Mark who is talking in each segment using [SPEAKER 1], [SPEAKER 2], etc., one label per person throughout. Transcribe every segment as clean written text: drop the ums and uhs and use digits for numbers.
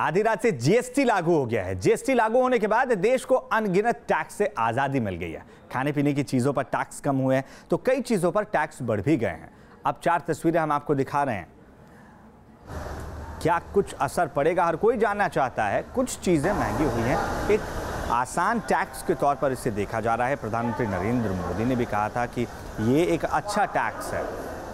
[SPEAKER 1] आधी रात से जीएसटी लागू हो गया है। जीएसटी लागू होने के बाद देश को अनगिनत टैक्स से आज़ादी मिल गई है। खाने पीने की चीज़ों पर टैक्स कम हुए हैं तो कई चीज़ों पर टैक्स बढ़ भी गए हैं। अब 4 तस्वीरें हम आपको दिखा रहे हैं। क्या कुछ असर पड़ेगा, हर कोई जानना चाहता है। कुछ चीज़ें महंगी हुई हैं, एक आसान टैक्स के तौर पर इसे देखा जा रहा है। प्रधानमंत्री नरेंद्र मोदी ने भी कहा था कि ये एक अच्छा टैक्स है,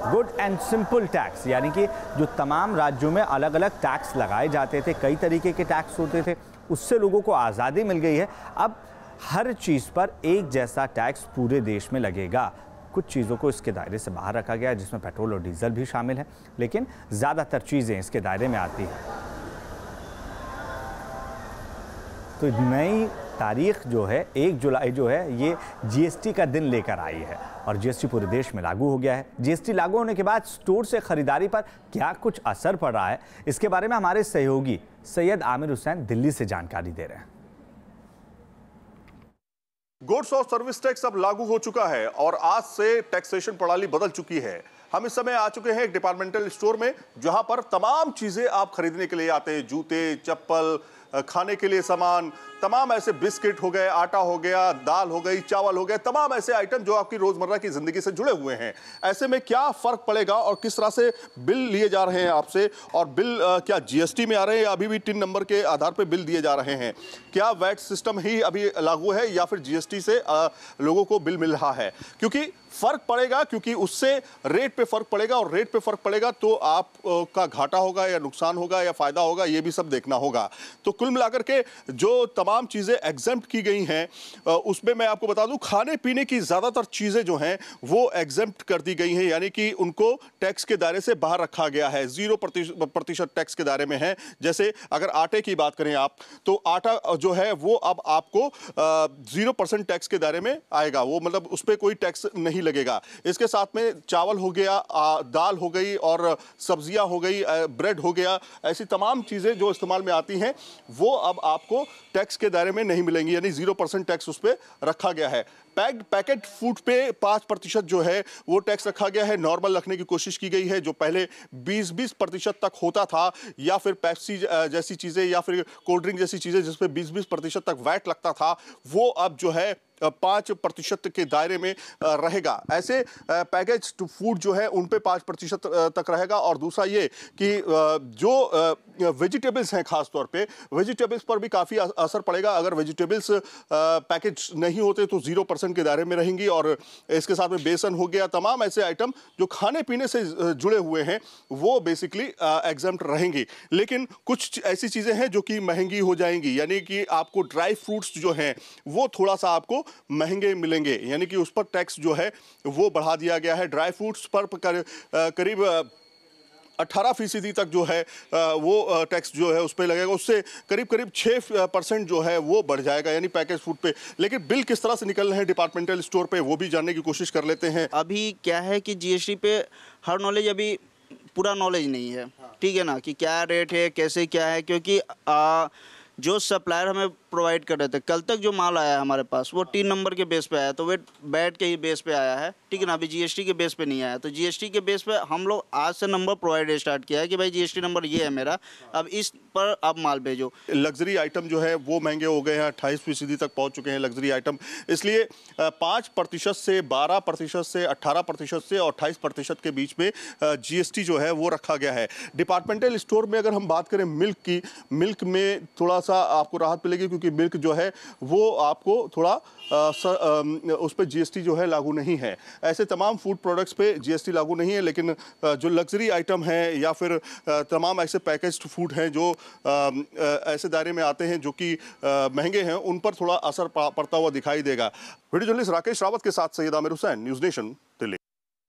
[SPEAKER 1] गुड एंड सिंपल टैक्स, यानी कि जो तमाम राज्यों में अलग अलग टैक्स लगाए जाते थे, कई तरीके के टैक्स होते थे, उससे लोगों को आज़ादी मिल गई है। अब हर चीज़ पर एक जैसा टैक्स पूरे देश में लगेगा। कुछ चीज़ों को इसके दायरे से बाहर रखा गया है, जिसमें पेट्रोल और डीजल भी शामिल है, लेकिन ज़्यादातर चीज़ें इसके दायरे में आती हैं। तो नई तारीख जो है 1 जुलाई जो है ये जीएसटी का दिन लेकर आई है और जीएसटी पूरे देश में लागू हो गया है। जीएसटी लागू होने के बाद स्टोर से खरीदारी पर क्या कुछ असर पड़ रहा है, इसके बारे में हमारे सहयोगी सैयद आमिर हुसैन दिल्ली से जानकारी दे रहे हैं।
[SPEAKER 2] गुड्स और सर्विस टैक्स अब लागू हो चुका है और आज से टैक्सेशन प्रणाली बदल चुकी है। हम इस समय आ चुके हैं एक डिपार्टमेंटल स्टोर में, जहां पर तमाम चीजें आप खरीदने के लिए आते हैं। जूते, चप्पल, खाने के लिए सामान, तमाम ऐसे बिस्किट हो गए, आटा हो गया, दाल हो गई, चावल हो गए, तमाम ऐसे आइटम जो आपकी रोजमर्रा की जिंदगी से जुड़े हुए हैं। ऐसे में क्या फर्क पड़ेगा और किस तरह से बिल लिए जा रहे हैं आपसे, और बिल क्या जीएसटी में आ रहे हैं या अभी भी टिन नंबर के आधार पर बिल दिए जा रहे हैं? क्या वैट सिस्टम ही अभी लागू है या फिर जीएसटी से लोगों को बिल मिल रहा है? क्योंकि फर्क पड़ेगा, क्योंकि उससे रेट पे फर्क पड़ेगा और रेट पे फर्क पड़ेगा तो आप का घाटा होगा या नुकसान होगा या फायदा होगा, ये भी सब देखना होगा। तो कुल मिलाकर के जो तमाम चीजें एग्जेम्प्ट की गई हैं उसमें मैं आपको बता दूं, खाने पीने की ज्यादातर चीजें जो हैं वो एग्जेम्प्ट कर दी गई हैं, यानी कि उनको टैक्स के दायरे से बाहर रखा गया है, 0% टैक्स के दायरे में है। जैसे अगर आटे की बात करें आप, तो आटा जो है वो अब आपको 0% टैक्स के दायरे में आएगा, वो मतलब उस पर कोई टैक्स नहीं लगेगा। इसके साथ में चावल हो गया, दाल हो गई और सब्जियां हो गई, ब्रेड हो गया, ऐसी तमाम चीजें जो इस्तेमाल में आती हैं वो अब आपको टैक्स के दायरे में नहीं मिलेंगी, यानी 0% टैक्स उस पर रखा गया है। पैकेट फूड पे 5% जो है वो टैक्स रखा गया है, नॉर्मल रखने की कोशिश की गई है। जो पहले 20% तक होता था, या फिर पेप्सी जैसी चीजें या फिर कोल्ड ड्रिंक जैसी चीजें जिस पे 20% तक वैट लगता था, वो अब जो है 5% के दायरे में रहेगा। ऐसे पैकेज फूड जो है उन पे 5% तक रहेगा। और दूसरा ये कि जो वेजिटेबल्स हैं, खास तौर पे वेजिटेबल्स पर भी काफ़ी असर पड़ेगा। अगर वेजिटेबल्स पैकेज नहीं होते तो 0% के दायरे में रहेंगी। और इसके साथ में बेसन हो गया, तमाम ऐसे आइटम जो खाने पीने से जुड़े हुए हैं वो बेसिकली एग्जम्प्ट रहेंगी। लेकिन कुछ ऐसी चीज़ें हैं जो कि महंगी हो जाएंगी, यानी कि आपको ड्राई फ्रूट्स जो हैं वो थोड़ा सा आपको महंगे मिलेंगे, यानी कि उस पर टैक्स जो है वो बढ़ा दिया गया है। ड्राई फ्रूट्स पर करीब 18% तक जो है वो टैक्स जो है उस पर लगेगा, उससे करीब 6% जो है वो बढ़ जाएगा, यानी पैकेज फूड पे। लेकिन बिल किस तरह से निकल रहे हैं डिपार्टमेंटल स्टोर पे, वो भी जानने की कोशिश कर लेते हैं।
[SPEAKER 3] अभी क्या है कि जीएसटी पे हर नॉलेज अभी पूरा नॉलेज नहीं है, ठीक है ना, कि क्या रेट है, कैसे क्या है, क्योंकि जो सप्लायर हमें प्रोवाइड कर रहे थे, कल तक जो माल आया है हमारे पास वो 3 नंबर के बेस पे आया, तो वे बैट के ही बेस पे आया है, ठीक है ना, अभी जीएसटी के बेस पे नहीं आया। तो जीएसटी के बेस पे हम लोग आज से नंबर प्रोवाइड स्टार्ट किया है कि भाई जीएसटी नंबर ये है मेरा, अब इस पर आप माल भेजो।
[SPEAKER 2] लग्जरी आइटम जो है वो महंगे हो गए हैं, 28% तक पहुंच चुके हैं लग्जरी आइटम। इसलिए 5% से 12% से 18% से और 28% के बीच में जीएसटी जो है वो रखा गया है। डिपार्टमेंटल स्टोर में अगर हम बात करें मिल्क की, मिल्क में थोड़ा आपको राहत मिलेगी, क्योंकि मिल्क जो है वो आपको थोड़ा उस पर जीएसटी जो है लागू नहीं है। ऐसे तमाम फूड प्रोडक्ट्स पे जीएसटी लागू नहीं है, लेकिन जो लग्जरी आइटम है या फिर तमाम ऐसे पैकेज्ड फूड हैं जो ऐसे दायरे में आते हैं जो कि महंगे हैं, उन पर थोड़ा असर पड़ता हुआ दिखाई देगा। वीडियो जर्नलिस्ट राकेश रावत के साथ सैयद आमिर हुसैन, न्यूज़ नेशन।